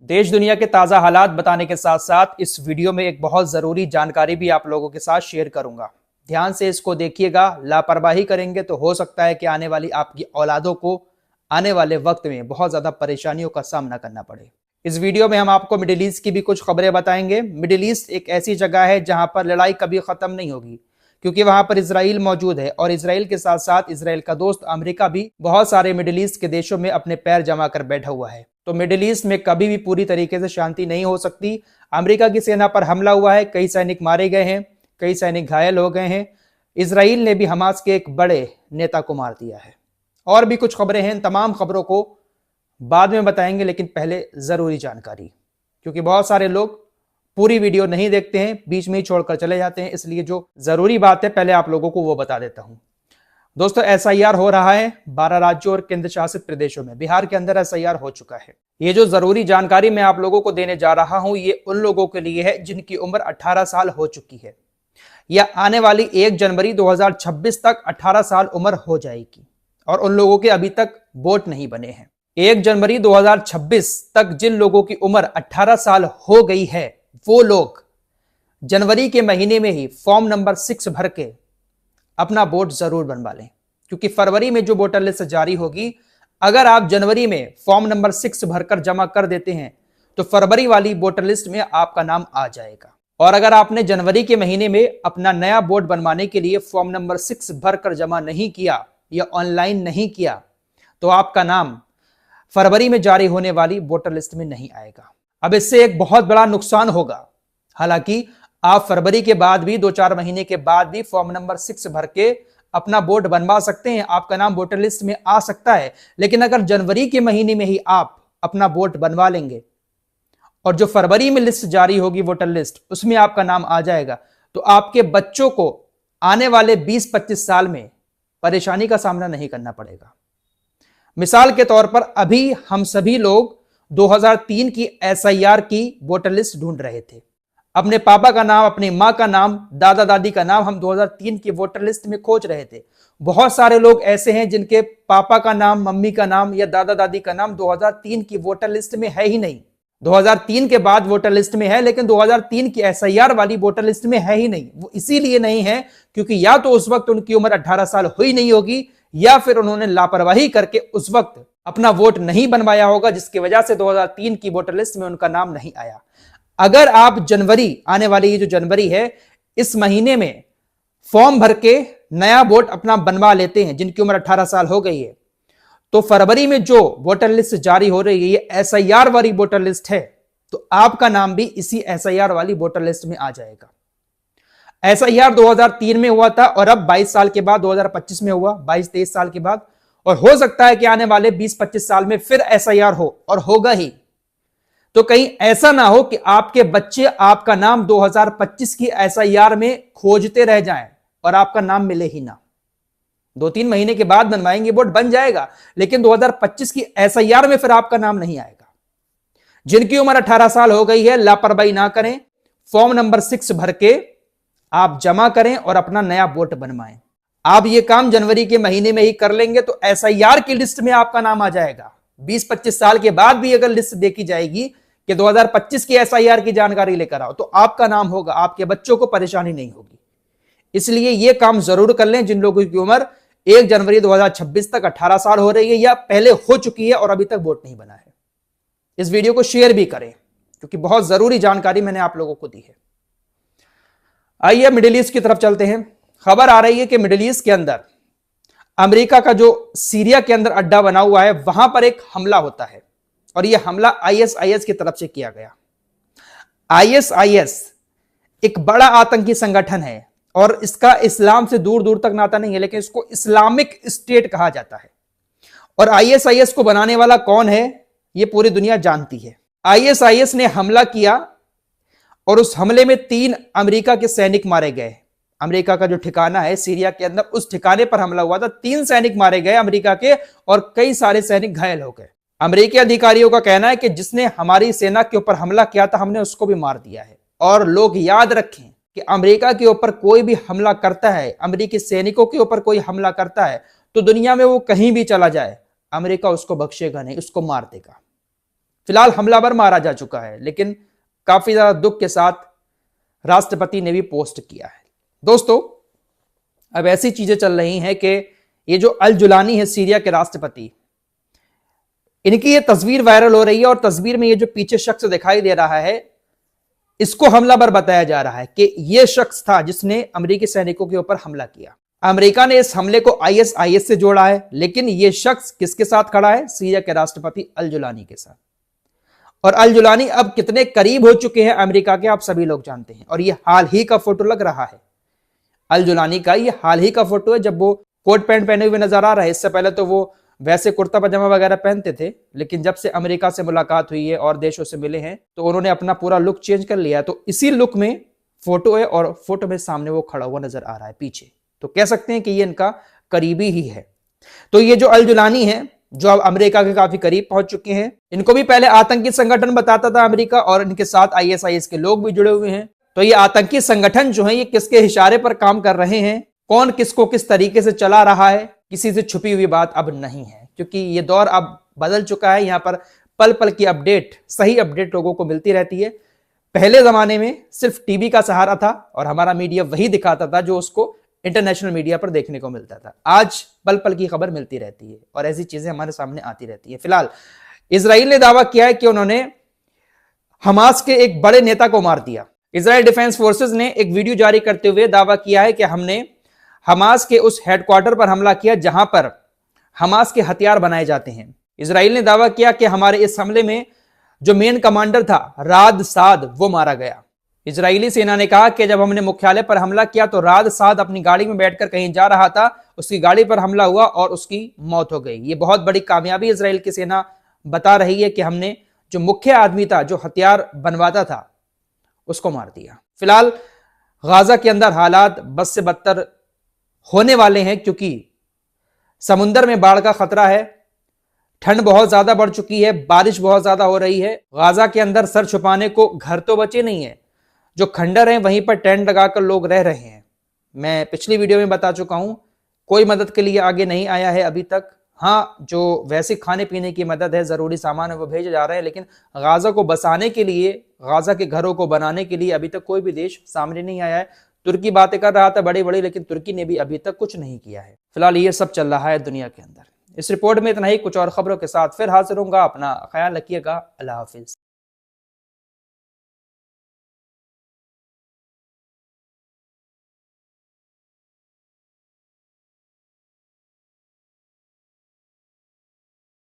देश दुनिया के ताजा हालात बताने के साथ साथ इस वीडियो में एक बहुत जरूरी जानकारी भी आप लोगों के साथ शेयर करूंगा। ध्यान से इसको देखिएगा। लापरवाही करेंगे तो हो सकता है कि आने वाली आपकी औलादों को आने वाले वक्त में बहुत ज्यादा परेशानियों का सामना करना पड़े। इस वीडियो में हम आपको मिडिल ईस्ट की भी कुछ खबरें बताएंगे। मिडिल ईस्ट एक ऐसी जगह है जहां पर लड़ाई कभी खत्म नहीं होगी, क्योंकि वहां पर इजराइल मौजूद है और इजराइल के साथ साथ इजराइल का दोस्त अमेरिका भी बहुत सारे मिडिल ईस्ट के देशों में अपने पैर जमा कर बैठा हुआ है। तो मिडिल ईस्ट में कभी भी पूरी तरीके से शांति नहीं हो सकती। अमेरिका की सेना पर हमला हुआ है, कई सैनिक मारे गए हैं, कई सैनिक घायल हो गए हैं। इजराइल ने भी हमास के एक बड़े नेता को मार दिया है। और भी कुछ खबरें हैं, इन तमाम खबरों को बाद में बताएंगे, लेकिन पहले जरूरी जानकारी, क्योंकि बहुत सारे लोग पूरी वीडियो नहीं देखते हैं, बीच में ही छोड़कर चले जाते हैं। इसलिए जो जरूरी बात है पहले आप लोगों को वो बता देता हूं। दोस्तों, एसआईआर हो रहा है 12 राज्यों और केंद्र शासित प्रदेशों में। बिहार के अंदर एसआईआर हो चुका है। ये जो जरूरी जानकारी मैं आप लोगों को देने जा रहा हूं, ये उन लोगों के लिए है जिनकी उम्र 18 साल हो चुकी है, या आने वाली 1 जनवरी 2026 तक 18 साल उम्र हो जाएगी। और उन लोगों के अभी तक वोट नहीं बने हैं। 1 जनवरी 2026 तक जिन लोगों की उम्र 18 साल हो गई है, वो लोग जनवरी के महीने में ही फॉर्म नंबर 6 भर के अपना वोट जरूर बनवा लें, क्योंकि फरवरी में जो वोटर लिस्ट जारी होगी, अगर आप जनवरी में फॉर्म नंबर 6 भरकर जमा कर देते हैं तो फरवरी वाली वोटर लिस्ट में आपका नाम आ जाएगा। और अगर आपने जनवरी के महीने में अपना नया वोट बनवाने के लिए फॉर्म नंबर 6 भरकर जमा नहीं किया या ऑनलाइन नहीं किया, तो आपका नाम फरवरी में जारी होने वाली वोटर लिस्ट में नहीं आएगा। अब इससे एक बहुत बड़ा नुकसान होगा। हालांकि आप फरवरी के बाद भी 2-4 महीने के बाद भी फॉर्म नंबर 6 भर के अपना वोट बनवा सकते हैं, आपका नाम वोटर लिस्ट में आ सकता है। लेकिन अगर जनवरी के महीने में ही आप अपना वोट बनवा लेंगे और जो फरवरी में लिस्ट जारी होगी वोटर लिस्ट, उसमें आपका नाम आ जाएगा, तो आपके बच्चों को आने वाले 20-25 साल में परेशानी का सामना नहीं करना पड़ेगा। मिसाल के तौर पर अभी हम सभी लोग 2003 की एसआईआर की वोटर लिस्ट ढूंढ रहे थे। अपने पापा का नाम, अपनी मां का नाम, दादा दादी का नाम हम 2003 की वोटर लिस्ट में खोज रहे थे। बहुत सारे लोग ऐसे हैं जिनके पापा का नाम, मम्मी का नाम या दादा दादी का नाम 2003 की वोटर लिस्ट में है ही नहीं। 2003 के बाद वोटर लिस्ट में है, लेकिन 2003 की एसआईआर वाली वोटर लिस्ट में है ही नहीं। वो इसीलिए नहीं है क्योंकि या तो उस वक्त उनकी उम्र 18 साल हुई नहीं होगी, या फिर उन्होंने लापरवाही करके उस वक्त अपना वोट नहीं बनवाया होगा, जिसकी वजह से 2003 की वोटर लिस्ट में उनका नाम नहीं आया। अगर आप जनवरी, आने वाली ये जो जनवरी है, इस महीने में फॉर्म भर के नया वोट अपना बनवा लेते हैं जिनकी उम्र 18 साल हो गई है, तो फरवरी में जो वोटर लिस्ट जारी हो रही है, ये एसआईआर वाली वोटर लिस्ट है, तो आपका नाम भी इसी एसआईआर वाली वोटर लिस्ट में आ जाएगा। एसआईआर 2003 में हुआ था और अब 22 साल के बाद 2025 में हुआ, 22-23 साल के बाद। और हो सकता है कि आने वाले 20-25 साल में फिर एसआईआर हो, और होगा ही। तो कहीं ऐसा ना हो कि आपके बच्चे आपका नाम 2025 की एसआईआर में खोजते रह जाएं और आपका नाम मिले ही ना। 2-3 महीने के बाद बनवाएंगे, वोट बन जाएगा, लेकिन 2025 की एसआईआर में फिर आपका नाम नहीं आएगा। जिनकी उम्र 18 साल हो गई है, लापरवाही ना करें, फॉर्म नंबर 6 भर के आप जमा करें और अपना नया वोट बनवाएं। आप ये काम जनवरी के महीने में ही कर लेंगे तो एसआईआर की लिस्ट में आपका नाम आ जाएगा। 20-25 साल के बाद भी अगर लिस्ट देखी जाएगी कि 2025 की एसआईआर की जानकारी लेकर आओ, तो आपका नाम होगा, आपके बच्चों को परेशानी नहीं होगी। इसलिए यह काम जरूर कर लें जिन लोगों की उम्र 1 जनवरी 2026 तक 18 साल हो रही है या पहले हो चुकी है और अभी तक वोट नहीं बना है। इस वीडियो को शेयर भी करें, क्योंकि बहुत जरूरी जानकारी मैंने आप लोगों को दी है। आइए मिडिल ईस्ट की तरफ चलते हैं। खबर आ रही है कि मिडिल ईस्ट के अंदर अमेरिका का जो सीरिया के अंदर अड्डा बना हुआ है, वहां पर एक हमला होता है, और यह हमला आईएसआईएस की तरफ से किया गया। आईएसआईएस एक बड़ा आतंकी संगठन है और इसका इस्लाम से दूर दूर तक नाता नहीं है, लेकिन इसको इस्लामिक स्टेट कहा जाता है। और आईएसआईएस को बनाने वाला कौन है, यह पूरी दुनिया जानती है। आईएसआईएस ने हमला किया और उस हमले में 3 अमेरिका के सैनिक मारे गए। अमेरिका का जो ठिकाना है सीरिया के अंदर, उस ठिकाने पर हमला हुआ था। 3 सैनिक मारे गए अमेरिका के और कई सारे सैनिक घायल हो गए। अमेरिकी अधिकारियों का कहना है कि जिसने हमारी सेना के ऊपर हमला किया था, हमने उसको भी मार दिया है। और लोग याद रखें कि अमेरिका के ऊपर कोई भी हमला करता है, अमेरिकी सैनिकों के ऊपर कोई हमला करता है, तो दुनिया में वो कहीं भी चला जाए, अमेरिका उसको बख्शेगा नहीं, उसको मार देगा। फिलहाल हमलावर मारा जा चुका है, लेकिन काफी ज्यादा दुख के साथ राष्ट्रपति ने भी पोस्ट किया है। दोस्तों, अब ऐसी चीजें चल रही हैं कि ये जो अल जुलानी है सीरिया के राष्ट्रपति, इनकी ये तस्वीर वायरल हो रही है और तस्वीर में ये जो पीछे शख्स दिखाई दे रहा है, इसको हमलावर बताया जा रहा है कि ये शख्स था जिसने अमेरिकी सैनिकों के ऊपर हमला किया। अमेरिका ने इस हमले को आईएसआईएस से जोड़ा है, लेकिन यह शख्स किसके साथ खड़ा है? सीरिया के राष्ट्रपति अल जुलानी के साथ। और अल जुलानी अब कितने करीब हो चुके हैं अमेरिका के, आप सभी लोग जानते हैं। और ये हाल ही का फोटो लग रहा है अल जुलानी का, ये हाल ही का फोटो है जब वो कोट पैंट पहने हुए नजर आ रहा है। इससे पहले तो वो वैसे कुर्ता पजामा वगैरह पहनते थे, लेकिन जब से अमेरिका से मुलाकात हुई है और देशों से मिले हैं तो उन्होंने अपना पूरा लुक चेंज कर लिया है। तो इसी लुक में फोटो है और फोटो में सामने वो खड़ा हुआ नजर आ रहा है पीछे, तो कह सकते हैं कि ये इनका करीबी ही है। तो ये जो अल जुलानी है, जो अब अमेरिका के काफी करीब पहुंच चुके हैं, इनको भी पहले आतंकी संगठन बताता था अमेरिका, और इनके साथ आईएसआईएस के लोग भी जुड़े हुए हैं। तो ये आतंकी संगठन जो है, ये किसके इशारे पर काम कर रहे हैं, कौन किसको किस तरीके से चला रहा है, किसी से छुपी हुई बात अब नहीं है, क्योंकि ये दौर अब बदल चुका है। यहां पर पल पल की अपडेट, सही अपडेट लोगों को मिलती रहती है। पहले जमाने में सिर्फ टीवी का सहारा था और हमारा मीडिया वही दिखाता था जो उसको इंटरनेशनल मीडिया पर देखने को मिलता था। आज पल पल की खबर मिलती रहती है और ऐसी चीजें हमारे सामने आती रहती है। फिलहाल इजराइल ने दावा किया है कि उन्होंने हमास के एक बड़े नेता को मार दिया। इजराइल डिफेंस फोर्सेस ने एक वीडियो जारी करते हुए दावा किया है कि हमने हमास के उस हेडक्वार्टर पर हमला किया जहां पर हमास के हथियार बनाए जाते हैं। इजराइल ने दावा किया कि हमारे इस हमले में जो मेन कमांडर था राद साद, वो मारा गया। इजरायली सेना ने कहा कि जब हमने मुख्यालय पर हमला किया तो राद साद अपनी गाड़ी में बैठकर कहीं जा रहा था, उसकी गाड़ी पर हमला हुआ और उसकी मौत हो गई। ये बहुत बड़ी कामयाबी इजराइल की सेना बता रही है कि हमने जो मुख्य आदमी था, जो हथियार बनवाता था, उसको मार दिया। फिलहाल गाजा के अंदर हालात बद से बदतर होने वाले हैं, क्योंकि समुद्र में बाढ़ का खतरा है, ठंड बहुत ज्यादा बढ़ चुकी है, बारिश बहुत ज्यादा हो रही है। गाजा के अंदर सर छुपाने को घर तो बचे नहीं है, जो खंडर हैं वहीं पर टेंट लगाकर लोग रह रहे हैं। मैं पिछली वीडियो में बता चुका हूं, कोई मदद के लिए आगे नहीं आया है अभी तक। हाँ, जो वैसे खाने पीने की मदद है, जरूरी सामान है, वो भेजे जा रहे हैं, लेकिन गाजा को बसाने के लिए, गाजा के घरों को बनाने के लिए अभी तक कोई भी देश सामने नहीं आया है। तुर्की बातें कर रहा था बड़ी बड़ी, लेकिन तुर्की ने भी अभी तक कुछ नहीं किया है। फिलहाल ये सब चल रहा है दुनिया के अंदर। इस रिपोर्ट में इतना ही, कुछ और खबरों के साथ फिर हाजिर होऊंगा। अपना ख्याल रखिएगा। अल्लाह हाफिज।